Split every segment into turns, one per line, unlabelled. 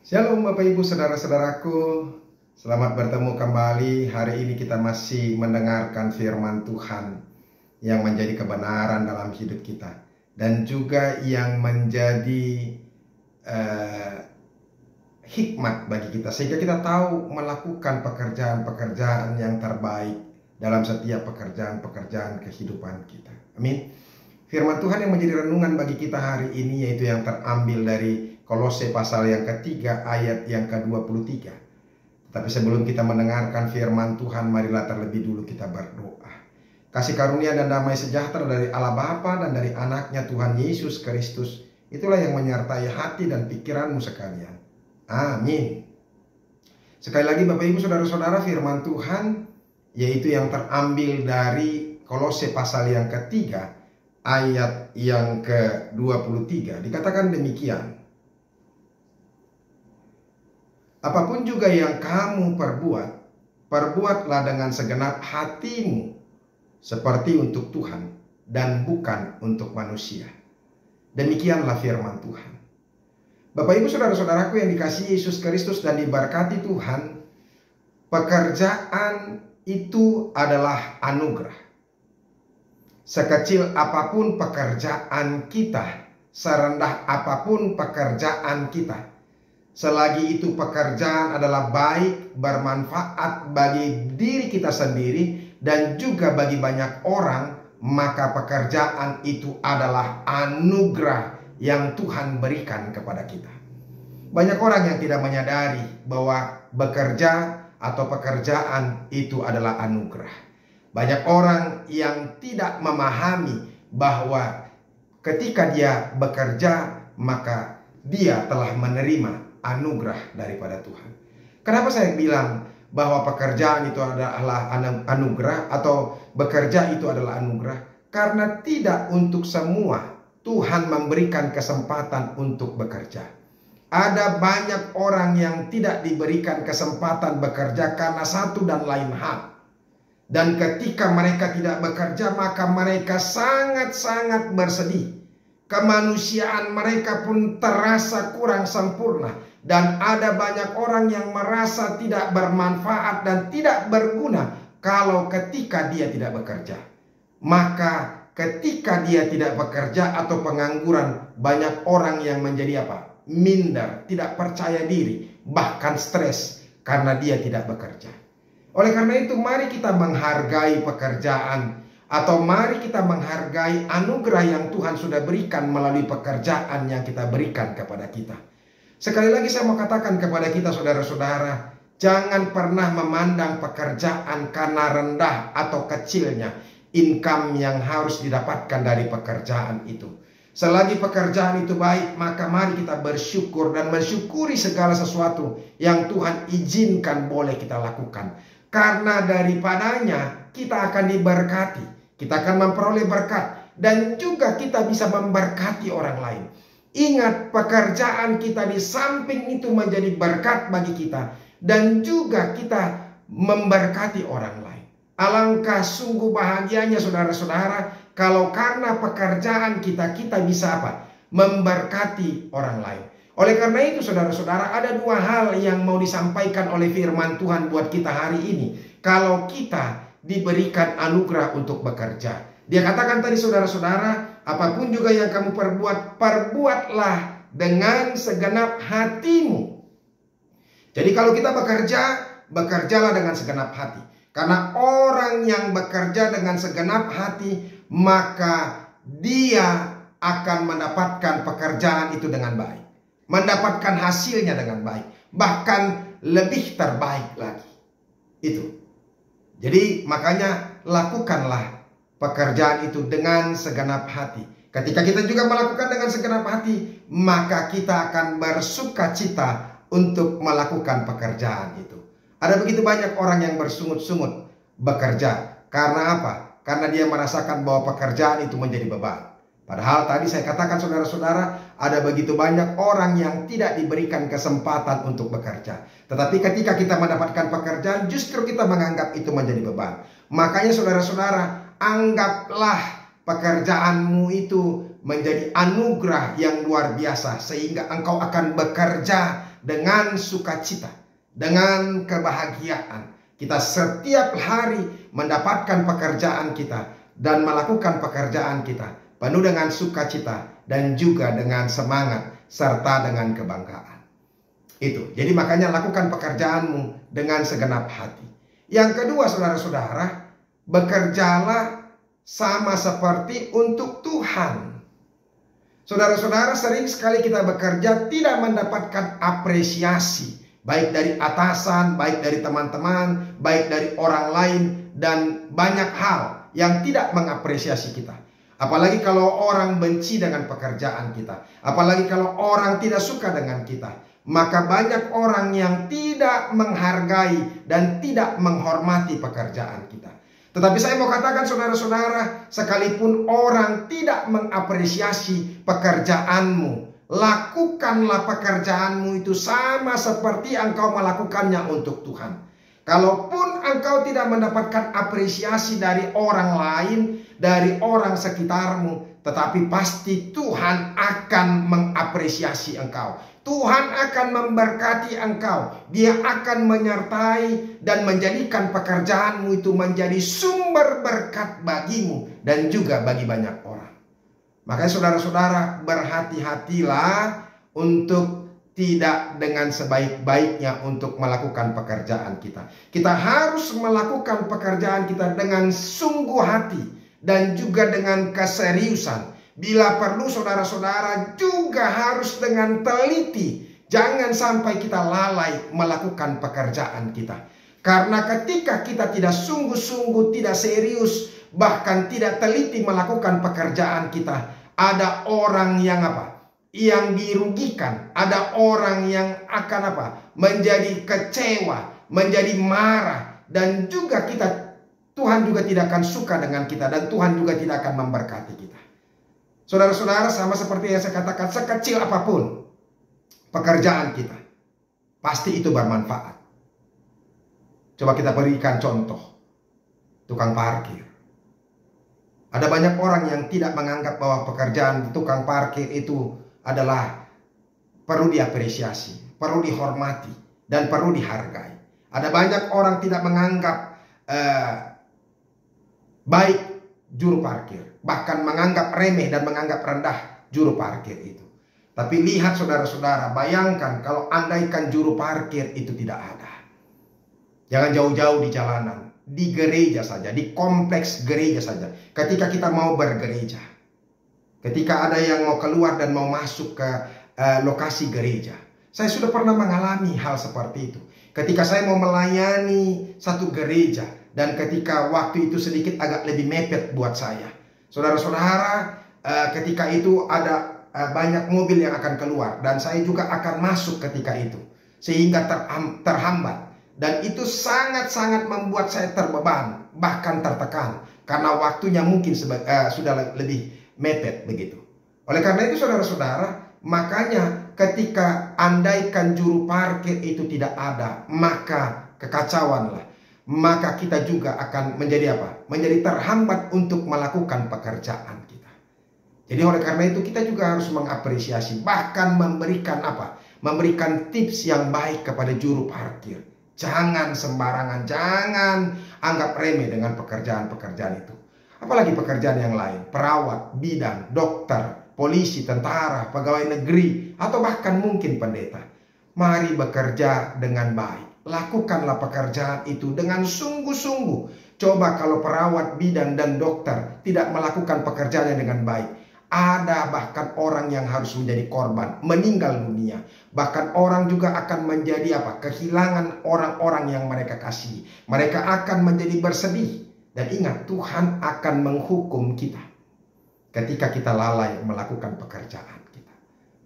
Shalom Bapak Ibu Saudara-saudaraku, selamat bertemu kembali. Hari ini kita masih mendengarkan firman Tuhan yang menjadi kebenaran dalam hidup kita, dan juga yang menjadi hikmat bagi kita, sehingga kita tahu melakukan pekerjaan-pekerjaan yang terbaik dalam setiap pekerjaan-pekerjaan kehidupan kita. Amin. Firman Tuhan yang menjadi renungan bagi kita hari ini yaitu yang terambil dari Kolose pasal yang ketiga ayat yang ke-23. Tapi sebelum kita mendengarkan firman Tuhan, marilah terlebih dulu kita berdoa. Kasih karunia dan damai sejahtera dari Allah Bapa dan dari anaknya Tuhan Yesus Kristus, itulah yang menyertai hati dan pikiranmu sekalian. Amin. Sekali lagi Bapak Ibu Saudara-saudara, firman Tuhan yaitu yang terambil dari Kolose pasal yang ketiga ayat yang ke-23. Dikatakan demikian: apapun juga yang kamu perbuat, perbuatlah dengan segenap hatimu, seperti untuk Tuhan dan bukan untuk manusia. Demikianlah firman Tuhan. Bapak Ibu Saudara-saudaraku yang dikasihi Yesus Kristus dan diberkati Tuhan, pekerjaan itu adalah anugerah. Sekecil apapun pekerjaan kita, serendah apapun pekerjaan kita, selagi itu pekerjaan adalah baik, bermanfaat bagi diri kita sendiri dan juga bagi banyak orang, maka pekerjaan itu adalah anugerah yang Tuhan berikan kepada kita. Banyak orang yang tidak menyadari bahwa bekerja atau pekerjaan itu adalah anugerah. Banyak orang yang tidak memahami bahwa ketika dia bekerja, maka dia telah menerima anugerah daripada Tuhan. Kenapa saya bilang bahwa pekerjaan itu adalah anugerah atau bekerja itu adalah anugerah? Karena tidak untuk semua Tuhan memberikan kesempatan untuk bekerja. Ada banyak orang yang tidak diberikan kesempatan bekerja karena satu dan lain hal. Dan ketika mereka tidak bekerja, maka mereka sangat-sangat bersedih. Kemanusiaan mereka pun terasa kurang sempurna. Dan ada banyak orang yang merasa tidak bermanfaat dan tidak berguna kalau ketika dia tidak bekerja. Maka ketika dia tidak bekerja atau pengangguran, banyak orang yang menjadi apa? Minder, tidak percaya diri, bahkan stres karena dia tidak bekerja. Oleh karena itu, mari kita menghargai pekerjaan, atau mari kita menghargai anugerah yang Tuhan sudah berikan melalui pekerjaan yang kita berikan kepada kita. Sekali lagi saya mau katakan kepada kita saudara-saudara, jangan pernah memandang pekerjaan karena rendah atau kecilnya income yang harus didapatkan dari pekerjaan itu. Selagi pekerjaan itu baik, maka mari kita bersyukur dan mensyukuri segala sesuatu yang Tuhan izinkan boleh kita lakukan. Karena daripadanya kita akan diberkati, kita akan memperoleh berkat, dan juga kita bisa memberkati orang lain. Ingat, pekerjaan kita di samping itu menjadi berkat bagi kita, dan juga kita memberkati orang lain. Alangkah sungguh bahagianya saudara-saudara kalau karena pekerjaan kita bisa apa? Memberkati orang lain. Oleh karena itu saudara-saudara, ada dua hal yang mau disampaikan oleh firman Tuhan buat kita hari ini. Kalau kita diberikan anugerah untuk bekerja, dia katakan tadi saudara-saudara, apapun juga yang kamu perbuat, perbuatlah dengan segenap hatimu. Jadi kalau kita bekerja, bekerjalah dengan segenap hati. Karena orang yang bekerja dengan segenap hati, maka dia akan mendapatkan pekerjaan itu dengan baik, mendapatkan hasilnya dengan baik, bahkan lebih terbaik lagi. Itu. Jadi makanya lakukanlah pekerjaan itu dengan segenap hati. Ketika kita juga melakukan dengan segenap hati, maka kita akan bersuka cita untuk melakukan pekerjaan itu. Ada begitu banyak orang yang bersungut-sungut bekerja. Karena apa? Karena dia merasakan bahwa pekerjaan itu menjadi beban. Padahal tadi saya katakan saudara-saudara, ada begitu banyak orang yang tidak diberikan kesempatan untuk bekerja. Tetapi ketika kita mendapatkan pekerjaan, justru kita menganggap itu menjadi beban. Makanya saudara-saudara, anggaplah pekerjaanmu itu menjadi anugerah yang luar biasa, sehingga engkau akan bekerja dengan sukacita, dengan kebahagiaan. Kita setiap hari mendapatkan pekerjaan kita dan melakukan pekerjaan kita penuh dengan sukacita dan juga dengan semangat serta dengan kebanggaan. Itu. Jadi makanya lakukan pekerjaanmu dengan segenap hati. Yang kedua, saudara-saudara, bekerjalah sama seperti untuk Tuhan. Saudara-saudara, sering sekali kita bekerja tidak mendapatkan apresiasi, baik dari atasan, baik dari teman-teman, baik dari orang lain, dan banyak hal yang tidak mengapresiasi kita. Apalagi kalau orang benci dengan pekerjaan kita, apalagi kalau orang tidak suka dengan kita, maka banyak orang yang tidak menghargai dan tidak menghormati pekerjaan kita. Tetapi saya mau katakan saudara-saudara, sekalipun orang tidak mengapresiasi pekerjaanmu, lakukanlah pekerjaanmu itu sama seperti engkau melakukannya untuk Tuhan. Kalaupun engkau tidak mendapatkan apresiasi dari orang lain, dari orang sekitarmu, tetapi pasti Tuhan akan mengapresiasi engkau. Tuhan akan memberkati engkau. Dia akan menyertai dan menjadikan pekerjaanmu itu menjadi sumber berkat bagimu dan juga bagi banyak orang. Makanya saudara-saudara, berhati-hatilah untuk tidak dengan sebaik-baiknya untuk melakukan pekerjaan kita. Kita harus melakukan pekerjaan kita dengan sungguh hati dan juga dengan keseriusan. Bila perlu saudara-saudara juga harus dengan teliti. Jangan sampai kita lalai melakukan pekerjaan kita. Karena ketika kita tidak sungguh-sungguh, tidak serius, bahkan tidak teliti melakukan pekerjaan kita, ada orang yang yang dirugikan, ada orang yang akan menjadi kecewa, menjadi marah, dan juga Tuhan juga tidak akan suka dengan kita, dan Tuhan juga tidak akan memberkati kita. Saudara-saudara, sama seperti yang saya katakan, sekecil apapun pekerjaan kita, pasti itu bermanfaat. Coba kita berikan contoh, tukang parkir. Ada banyak orang yang tidak menganggap bahwa pekerjaan tukang parkir itu adalah perlu diapresiasi, perlu dihormati, dan perlu dihargai. Ada banyak orang tidak menganggap baik juru parkir, bahkan menganggap remeh dan menganggap rendah juru parkir itu. Tapi lihat saudara-saudara, bayangkan kalau andaikan juru parkir itu tidak ada. Jangan jauh-jauh di jalanan, di gereja saja, di kompleks gereja saja. Ketika kita mau bergereja, ketika ada yang mau keluar dan mau masuk ke lokasi gereja, saya sudah pernah mengalami hal seperti itu. Ketika saya mau melayani satu gereja, dan ketika waktu itu sedikit agak lebih mepet buat saya, saudara-saudara, ketika itu ada banyak mobil yang akan keluar, dan saya juga akan masuk ketika itu, sehingga terhambat. Dan itu sangat-sangat membuat saya terbeban, bahkan tertekan, karena waktunya mungkin sudah lebih mepet begitu. Oleh karena itu saudara-saudara, makanya ketika andaikan juru parkir itu tidak ada, maka kekacauanlah. Maka kita juga akan menjadi menjadi terhambat untuk melakukan pekerjaan kita. Jadi oleh karena itu kita juga harus mengapresiasi, bahkan memberikan memberikan tips yang baik kepada juru parkir. Jangan sembarangan, jangan anggap remeh dengan pekerjaan-pekerjaan itu. Apalagi pekerjaan yang lain, perawat, bidan, dokter, polisi, tentara, pegawai negeri, atau bahkan mungkin pendeta. Mari bekerja dengan baik. Lakukanlah pekerjaan itu dengan sungguh-sungguh. Coba kalau perawat, bidan, dan dokter tidak melakukan pekerjaannya dengan baik, ada bahkan orang yang harus menjadi korban, meninggal dunia. Bahkan orang juga akan menjadi kehilangan orang-orang yang mereka kasihi. Mereka akan menjadi bersedih. Dan ingat, Tuhan akan menghukum kita ketika kita lalai melakukan pekerjaan kita.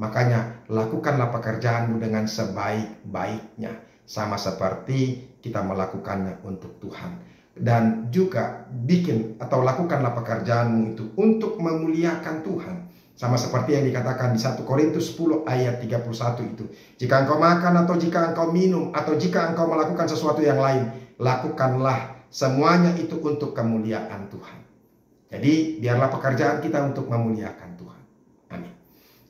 Makanya lakukanlah pekerjaanmu dengan sebaik-baiknya, sama seperti kita melakukannya untuk Tuhan. Dan juga bikin atau lakukanlah pekerjaanmu itu untuk memuliakan Tuhan. Sama seperti yang dikatakan di 1 Korintus 10 ayat 31 itu. Jika engkau makan atau jika engkau minum atau jika engkau melakukan sesuatu yang lain, lakukanlah semuanya itu untuk kemuliaan Tuhan. Jadi biarlah pekerjaan kita untuk memuliakan Tuhan. Amin.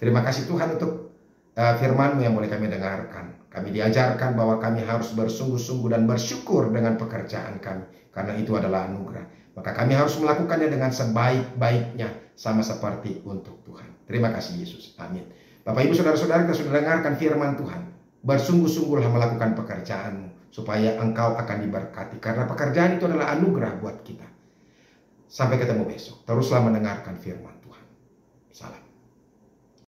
Terima kasih Tuhan untuk firman-Mu yang boleh kami dengarkan. Kami diajarkan bahwa kami harus bersungguh-sungguh dan bersyukur dengan pekerjaan kami, karena itu adalah anugerah. Maka kami harus melakukannya dengan sebaik-baiknya, sama seperti untuk Tuhan. Terima kasih Yesus. Amin. Bapak Ibu Saudara-saudara, kita sudah dengarkan firman Tuhan. Bersungguh-sungguhlah melakukan pekerjaan-Mu, supaya Engkau akan diberkati, karena pekerjaan itu adalah anugerah buat kita. Sampai ketemu besok. Teruslah mendengarkan firman Tuhan. Salam.